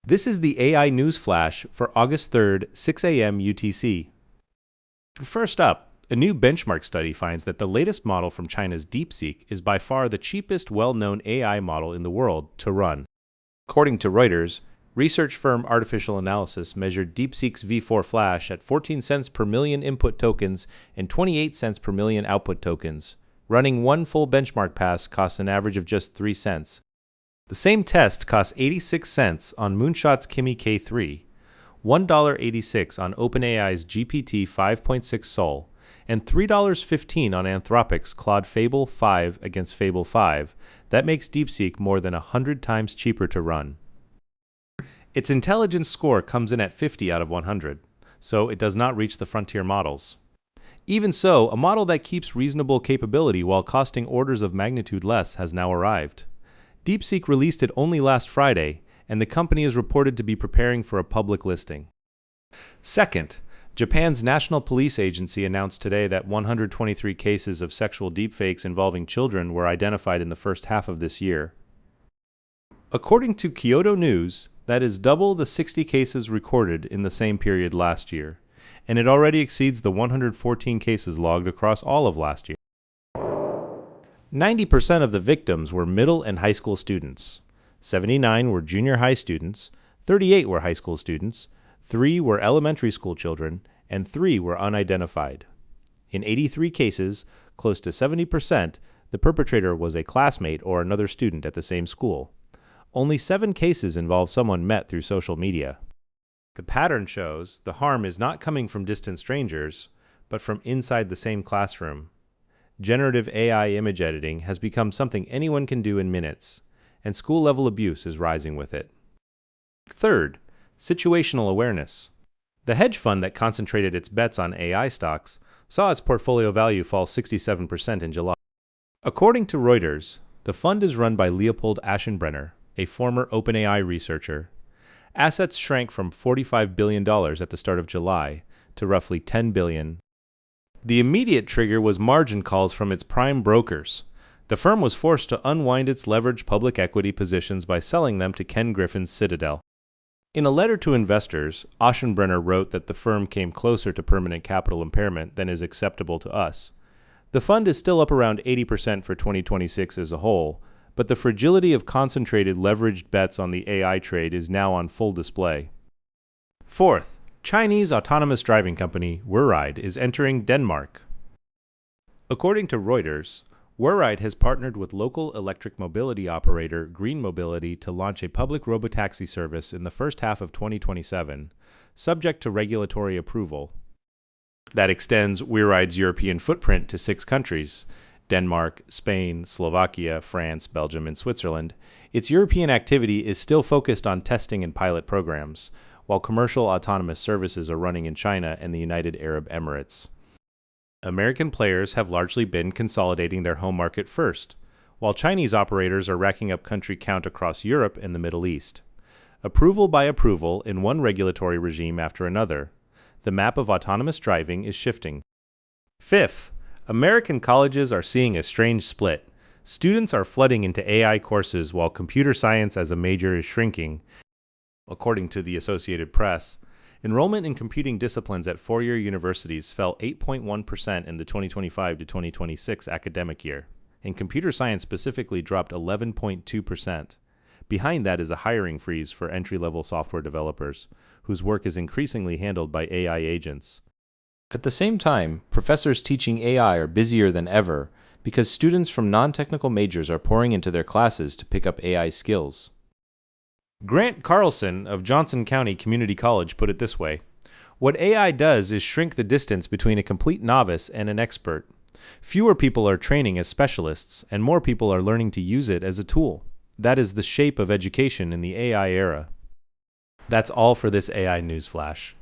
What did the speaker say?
This is the AI News Flash for August 3rd, 6 a.m. UTC. First up, a new benchmark study finds that the latest model from China's DeepSeek is by far the cheapest well-known AI model in the world to run. According to Reuters, research firm Artificial Analysis measured DeepSeek's V4-Flash at 14 cents per million input tokens and 28 cents per million output tokens. Running one full benchmark pass costs an average of just 3 cents. The same test costs 86 cents on Moonshot's Kimi K3, $1.86 on OpenAI's GPT 5.6 Sol, and $3.15 on Anthropic's Claude Fable 5 against Fable 5. That makes DeepSeek more than 100 times cheaper to run. Its intelligence score comes in at 50 out of 100, so it does not reach the frontier models. Even so, a model that keeps reasonable capability while costing orders of magnitude less has now arrived. DeepSeek released it only last Friday, and the company is reported to be preparing for a public listing. Second, Japan's National Police Agency announced today that 123 cases of sexual deepfakes involving children were identified in the first half of this year. According to Kyodo News, that is double the 60 cases recorded in the same period last year, and it already exceeds the 114 cases logged across all of last year. 90% of the victims were middle and high school students. 79 were junior high students, 38 were high school students, 3 were elementary school children, and 3 were unidentified. In 83 cases, close to 70%, the perpetrator was a classmate or another student at the same school. Only 7 cases involve someone met through social media. The pattern shows the harm is not coming from distant strangers, but from inside the same classroom. Generative AI image editing has become something anyone can do in minutes, and school-level abuse is rising with it. Third, situational awareness. The hedge fund that concentrated its bets on AI stocks saw its portfolio value fall 67% in July. According to Reuters, the fund is run by Leopold Aschenbrenner, a former OpenAI researcher. Assets shrank from $45 billion at the start of July to roughly $10 billion. The immediate trigger was margin calls from its prime brokers. The firm was forced to unwind its leveraged public equity positions by selling them to Ken Griffin's Citadel. In a letter to investors, Aschenbrenner wrote that the firm came closer to permanent capital impairment than is acceptable to us. The fund is still up around 80% for 2026 as a whole, but the fragility of concentrated leveraged bets on the AI trade is now on full display. Fourth, Chinese autonomous driving company WeRide is entering Denmark. According to Reuters, WeRide has partnered with local electric mobility operator Green Mobility to launch a public robotaxi service in the first half of 2027, subject to regulatory approval. That extends WeRide's European footprint to 6 countries: Denmark, Spain, Slovakia, France, Belgium, and Switzerland. Its European activity is still focused on testing and pilot programs, while commercial autonomous services are running in China and the United Arab Emirates. American players have largely been consolidating their home market first, while Chinese operators are racking up country count across Europe and the Middle East. Approval by approval in one regulatory regime after another, the map of autonomous driving is shifting. Fifth, American colleges are seeing a strange split. Students are flooding into AI courses while computer science as a major is shrinking. According to the Associated Press, enrollment in computing disciplines at four-year universities fell 8.1% in the 2025 to 2026 academic year, and computer science specifically dropped 11.2%. Behind that is a hiring freeze for entry-level software developers, whose work is increasingly handled by AI agents. At the same time, professors teaching AI are busier than ever because students from non-technical majors are pouring into their classes to pick up AI skills. Grant Carlson of Johnson County Community College put it this way: "What AI does is shrink the distance between a complete novice and an expert. Fewer people are training as specialists, and more people are learning to use it as a tool. That is the shape of education in the AI era." That's all for this AI News Flash.